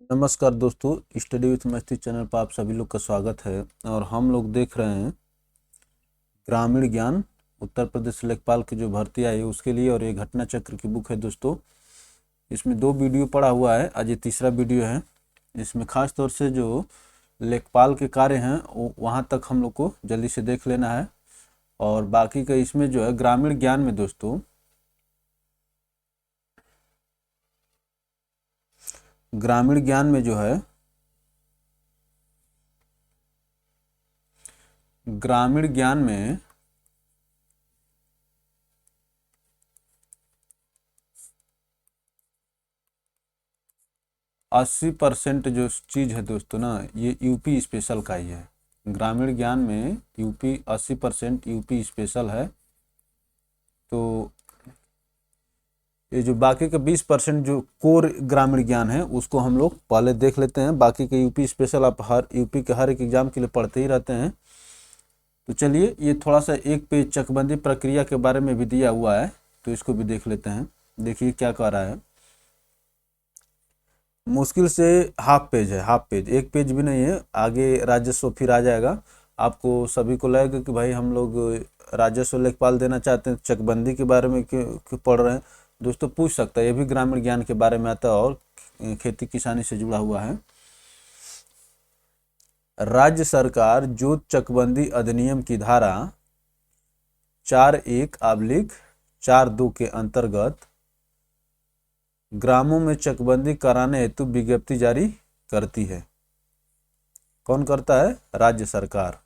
नमस्कार दोस्तों, study with मस्ती चैनल पर आप सभी लोग का स्वागत है। और हम लोग देख रहे हैं ग्रामीण ज्ञान उत्तर प्रदेश लेखपाल की जो भर्ती आई है उसके लिए, और ये घटना चक्र की बुक है दोस्तों। इसमें 2 वीडियो पड़ा हुआ है, आज ये तीसरा वीडियो है। इसमें खास तौर से जो लेखपाल के कार्य हैं वो वहाँ तक हम लोग को जल्दी से देख लेना है। और बाकी का इसमें जो है ग्रामीण ज्ञान में दोस्तों, ग्रामीण ज्ञान में जो है ग्रामीण ज्ञान में 80% जो चीज़ है दोस्तों ना, ये यूपी स्पेशल का ही है। ग्रामीण ज्ञान में यूपी 80% यूपी स्पेशल है। तो ये जो बाकी का 20% जो कोर ग्रामीण ज्ञान है उसको हम लोग पहले देख लेते हैं। बाकी के यूपी स्पेशल आप हर यूपी के हर एक एग्जाम के लिए पढ़ते ही रहते हैं। तो चलिए, ये थोड़ा सा एक पेज चकबंदी प्रक्रिया के बारे में भी दिया हुआ है, तो इसको भी देख लेते हैं। देखिए क्या कह रहा है। मुश्किल से हाफ पेज है, हाफ पेज, एक पेज भी नहीं है। आगे राजस्व फिर आ जाएगा। आपको सभी को लगेगा कि भाई हम लोग राजस्व लेखपाल देना चाहते हैं, चकबंदी के बारे में क्यों पढ़ रहे हैं। दोस्तों पूछ सकता है, ये भी ग्रामीण ज्ञान के बारे में आता है और खेती किसानी से जुड़ा हुआ है। राज्य सरकार जो चकबंदी अधिनियम की धारा 4(1)(4)(2) के अंतर्गत ग्रामों में चकबंदी कराने हेतु विज्ञप्ति जारी करती है। कौन करता है? राज्य सरकार।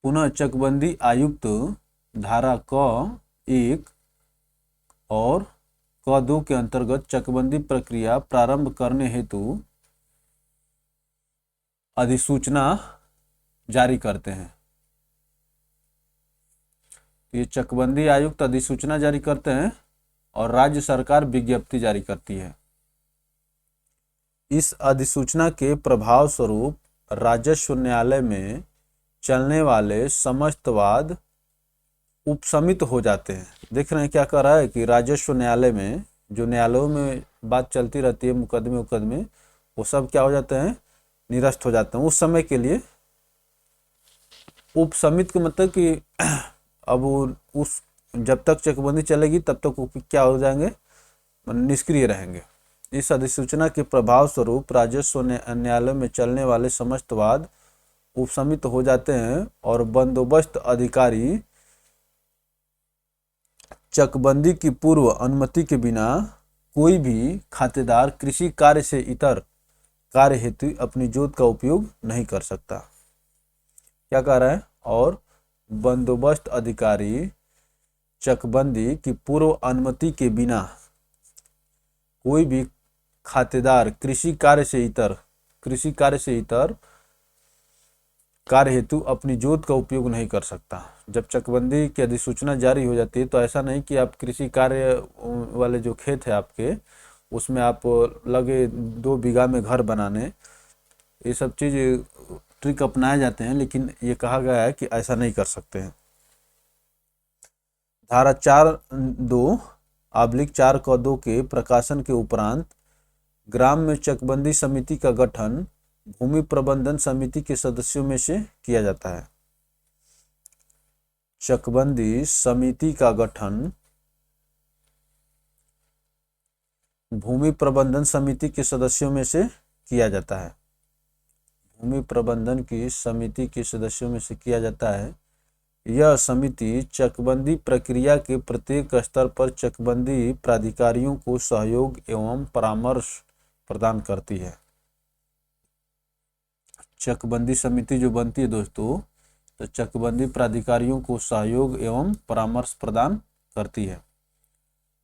पुनः चकबंदी आयुक्त धारा क(1) और क(2) के अंतर्गत चकबंदी प्रक्रिया प्रारंभ करने हेतु अधिसूचना जारी करते हैं। ये चकबंदी आयुक्त अधिसूचना जारी करते हैं और राज्य सरकार विज्ञप्ति जारी करती है। इस अधिसूचना के प्रभाव स्वरूप राजस्व न्यायालय में चलने वाले समस्त वाद उपशमित हो जाते हैं। देख रहे हैं क्या कर रहा है कि राजस्व न्यायालय में जो न्यायालयों में बात चलती रहती है, मुकदमे वो सब क्या हो जाते हैं? निरस्त हो जाते हैं उस समय के लिए। उपशमित का मतलब कि अब उस जब तक चकबंदी चलेगी तब तक वो क्या हो जाएंगे? निष्क्रिय रहेंगे। इस अधिसूचना के प्रभाव स्वरूप राजस्व न्यायालय में चलने वाले समस्त वाद उपशमित हो जाते हैं और बंदोबस्त अधिकारी चकबंदी की पूर्व अनुमति के बिना कोई भी खातेदार कृषि कार्य से इतर कार्य हेतु अपनी जोत का उपयोग नहीं कर सकता। क्या कह रहा है? और बंदोबस्त अधिकारी चकबंदी की पूर्व अनुमति के बिना कोई भी खातेदार कृषि कार्य से इतर कार्य हेतु अपनी जोत का उपयोग नहीं कर सकता। जब चकबंदी की अधिसूचना जारी हो जाती है तो ऐसा नहीं कि आप कृषि कार्य वाले जो खेत है आपके, उसमें आप लगे 2 बीघा में घर बनाने, ये सब चीज़ ट्रिक अपनाए जाते हैं, लेकिन ये कहा गया है कि ऐसा नहीं कर सकते हैं। धारा 4(2)(4)(2) के प्रकाशन के उपरांत ग्राम में चकबंदी समिति का गठन भूमि प्रबंधन समिति के सदस्यों में से किया जाता है। चकबंदी समिति का गठन भूमि प्रबंधन समिति के सदस्यों में से किया जाता है। भूमि प्रबंधन की समिति के सदस्यों में से किया जाता है। यह समिति चकबंदी प्रक्रिया के प्रत्येक स्तर पर चकबंदी प्राधिकारियों को सहयोग एवं परामर्श प्रदान करती है। चकबंदी समिति जो बनती है दोस्तों, तो चकबंदी प्राधिकारियों को सहयोग एवं परामर्श प्रदान करती है।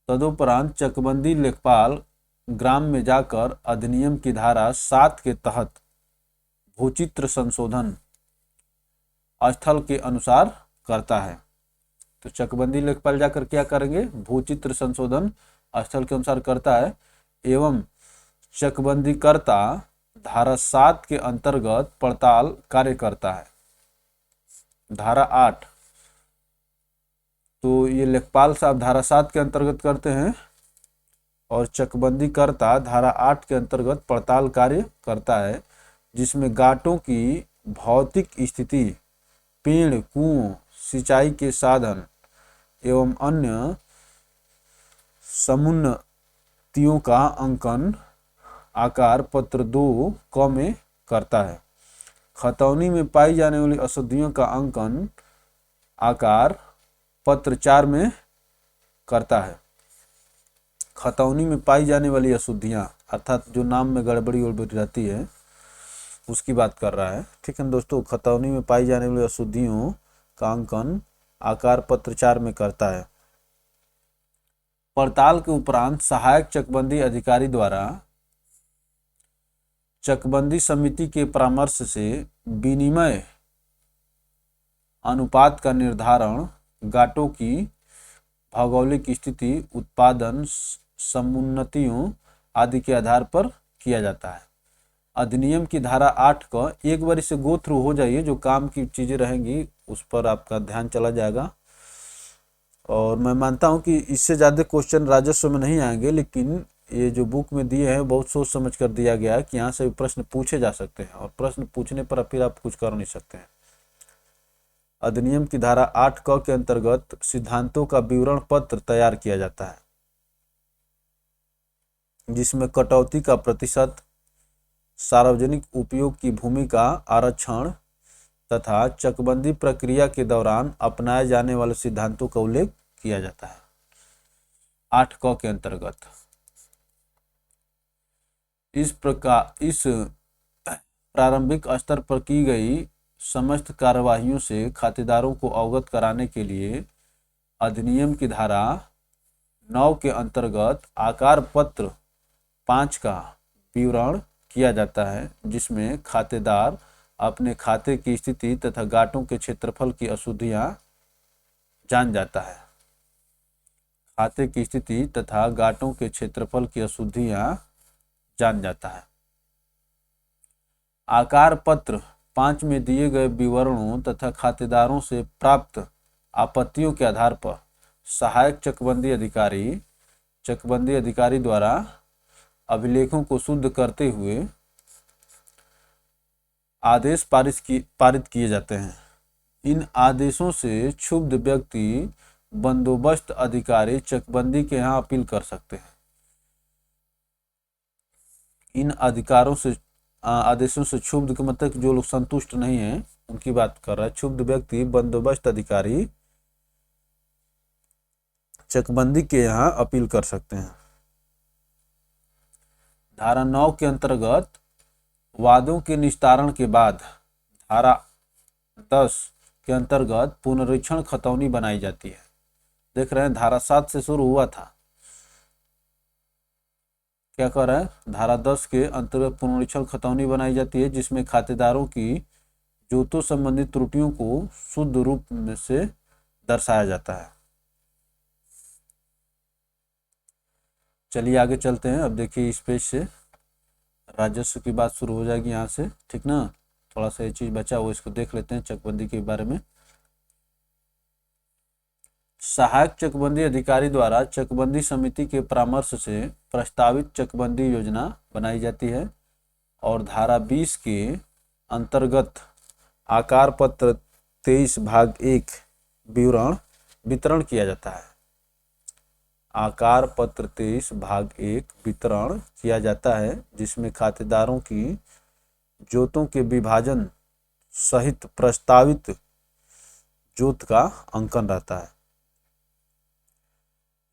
तदुपरांत चकबंदी लेखपाल ग्राम में जाकर अधिनियम की धारा 7 के तहत भूचित्र संशोधन स्थल के अनुसार करता है। तो चकबंदी लेखपाल जाकर क्या करेंगे? भूचित्र संशोधन स्थल के अनुसार करता है। एवं चकबंदी करता धारा 7 के अंतर्गत पड़ताल कार्य करता है। धारा 8, तो ये लेखपाल साहब धारा 7 के अंतर्गत करते हैं और चकबंदी कर्ता धारा 8 के अंतर्गत पड़ताल कार्य करता है, जिसमें घाटों की भौतिक स्थिति, पेड़, कुओं, सिंचाई के साधन एवं अन्य समुन्नतियों का अंकन आकार पत्र 2 क में करता है। खतौनी में पाई जाने वाली अशुद्धियों का अंकन आकार पत्र 4 में करता है। खतौनी में पाई जाने वाली अशुद्धियां अर्थात जो नाम में गड़बड़ी उड़बड़ी रहती है उसकी बात कर रहा है। ठीक है दोस्तों, खतौनी में पाई जाने वाली अशुद्धियों का अंकन आकार पत्र 4 में करता है। पड़ताल के उपरांत सहायक चकबंदी अधिकारी द्वारा चकबंदी समिति के परामर्श से विनिमय अनुपात का निर्धारण घाटों की भौगोलिक स्थिति, उत्पादन, समुन्नतियों आदि के आधार पर किया जाता है। अधिनियम की धारा 8 का एक बार इसे गो थ्रू हो जाइए, जो काम की चीज़ें रहेंगी उस पर आपका ध्यान चला जाएगा। और मैं मानता हूं कि इससे ज़्यादा क्वेश्चन राजस्व में नहीं आएंगे, लेकिन ये जो बुक में दिए हैं बहुत सोच समझ कर दिया गया है कि यहाँ से प्रश्न पूछे जा सकते हैं, और प्रश्न पूछने पर फिर आप कुछ कर नहीं सकते हैं। अधिनियम की धारा 8 क के अंतर्गत सिद्धांतों का विवरण पत्र तैयार किया जाता है, जिसमें कटौती का प्रतिशत, सार्वजनिक उपयोग की भूमि का आरक्षण तथा चकबंदी प्रक्रिया के दौरान अपनाए जाने वाले सिद्धांतों का उल्लेख किया जाता है। 8 क के अंतर्गत इस प्रारंभिक स्तर पर की गई समस्त कार्यवाहियों से खातेदारों को अवगत कराने के लिए अधिनियम की धारा 9 के अंतर्गत आकार पत्र 5 का विवरण किया जाता है, जिसमें खातेदार अपने खाते की स्थिति तथा घाटों के क्षेत्रफल की अशुद्धियां जान जाता है। खाते की स्थिति तथा घाटों के क्षेत्रफल की अशुद्धियां जान जाता है। आकार पत्र 5 में दिए गए विवरणों तथा खातेदारों से प्राप्त आपत्तियों के आधार पर सहायक चकबंदी अधिकारी द्वारा अभिलेखों को शुद्ध करते हुए आदेश पारित किए जाते हैं। इन आदेशों से क्षुब्ध व्यक्ति बंदोबस्त अधिकारी चकबंदी के यहाँ अपील कर सकते हैं। इन आदेशों से क्षुब्ध के मतलब जो लोग संतुष्ट नहीं हैं उनकी बात कर रहा है। क्षुब्ध व्यक्ति बंदोबस्त अधिकारी चकबंदी के यहाँ अपील कर सकते हैं। धारा 9 के अंतर्गत वादों के निस्तारण के बाद धारा 10 के अंतर्गत पुनरीक्षण खतौनी बनाई जाती है। देख रहे हैं धारा 7 से शुरू हुआ था, क्या कर रहा है, धारा 10 के अंतर्गत पुनरीक्षण खतौनी बनाई जाती है, जिसमें खातेदारों की जोतों संबंधित त्रुटियों को शुद्ध रूप में से दर्शाया जाता है। चलिए आगे चलते हैं। अब देखिए इस पेज से राजस्व की बात शुरू हो जाएगी यहाँ से, ठीक ना। थोड़ा सा ये चीज बचा वो इसको देख लेते हैं चकबंदी के बारे में। सहायक चकबंदी अधिकारी द्वारा चकबंदी समिति के परामर्श से प्रस्तावित चकबंदी योजना बनाई जाती है और धारा 20 के अंतर्गत आकार पत्र 23 भाग 1 वितरण किया जाता है। आकार पत्र 23 भाग 1 वितरण किया जाता है, जिसमें खातेदारों की जोतों के विभाजन सहित प्रस्तावित जोत का अंकन रहता है।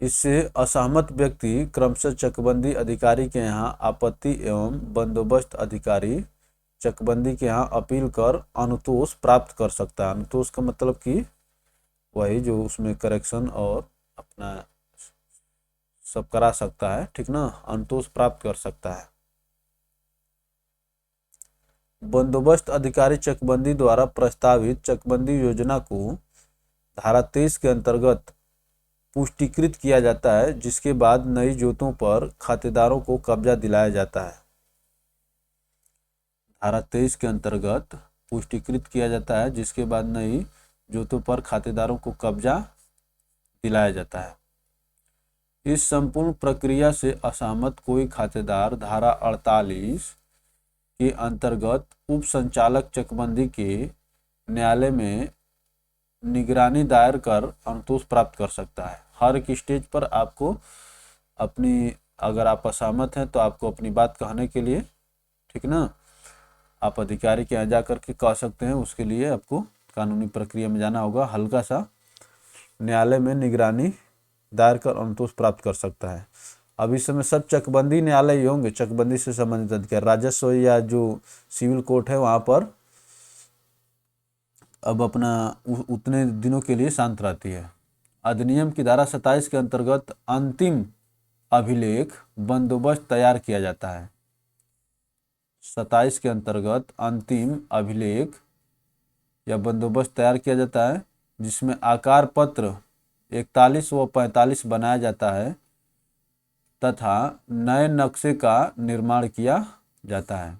इससे असहमत व्यक्ति क्रमशः चकबंदी अधिकारी के यहाँ आपत्ति एवं बंदोबस्त अधिकारी चकबंदी के यहाँ अपील कर अनुतोष प्राप्त कर सकता है। अनुतोष का मतलब कि वही जो उसमें करेक्शन और अपना सब करा सकता है, ठीक ना, अनुतोष प्राप्त कर सकता है। बंदोबस्त अधिकारी चकबंदी द्वारा प्रस्तावित चकबंदी योजना को धारा 23 के अंतर्गत पुष्टिकृत किया जाता है, जिसके बाद नई जोतों पर खातेदारों को कब्जा दिलाया जाता है। धारा 23 के अंतर्गत पुष्टिकृत किया जाता है, जिसके बाद नई जोतों पर खातेदारों को कब्जा दिलाया जाता है। इस संपूर्ण प्रक्रिया से असहमत कोई खातेदार धारा 48 के अंतर्गत उप संचालक चकबंदी के न्यायालय में निगरानी दायर कर अनुतोष प्राप्त कर सकता है। हर एक स्टेज पर आपको अपनी, अगर आप असहमत हैं तो आपको अपनी बात कहने के लिए, ठीक ना, आप अधिकारी के यहाँ जा करके कह सकते हैं। उसके लिए आपको कानूनी प्रक्रिया में जाना होगा। हल्का सा न्यायालय में निगरानी दायर कर अनुतोष प्राप्त कर सकता है। अब इस समय सब चकबंदी न्यायालय ही होंगे, चकबंदी से संबंधित अधिकारी, राजस्व या जो सिविल कोर्ट है वहाँ पर अब अपना उतने दिनों के लिए शांत रहती है। अधिनियम की धारा 27 के अंतर्गत अंतिम अभिलेख बंदोबस्त तैयार किया जाता है। 27 के अंतर्गत अंतिम अभिलेख या बंदोबस्त तैयार किया जाता है, जिसमें आकार पत्र 41 व 45 बनाया जाता है तथा नए नक्शे का निर्माण किया जाता है,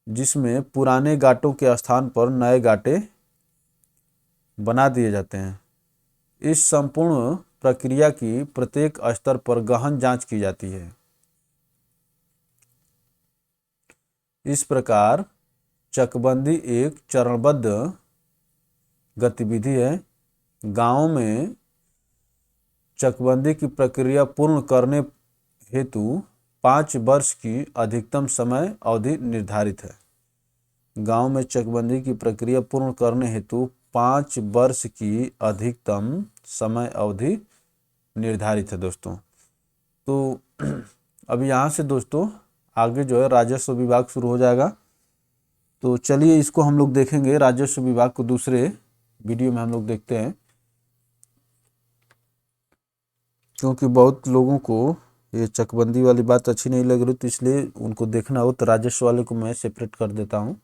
जिसमें पुराने गाटों के स्थान पर नए गाटे बना दिए जाते हैं। इस संपूर्ण प्रक्रिया की प्रत्येक स्तर पर गहन जांच की जाती है। इस प्रकार चकबंदी एक चरणबद्ध गतिविधि है। गांवों में चकबंदी की प्रक्रिया पूर्ण करने हेतु 5 वर्ष की अधिकतम समय अवधि निर्धारित है। गांव में चकबंदी की प्रक्रिया पूर्ण करने हेतु 5 वर्ष की अधिकतम समय अवधि निर्धारित है दोस्तों। तो अब यहाँ से दोस्तों आगे जो है राजस्व विभाग शुरू हो जाएगा। तो चलिए इसको हम लोग देखेंगे, राजस्व विभाग को दूसरे वीडियो में हम लोग देखते हैं, क्योंकि बहुत लोगों को ये चकबंदी वाली बात अच्छी नहीं लग रही, तो इसलिए उनको देखना हो तो राजस्व वाले को मैं सेपरेट कर देता हूँ।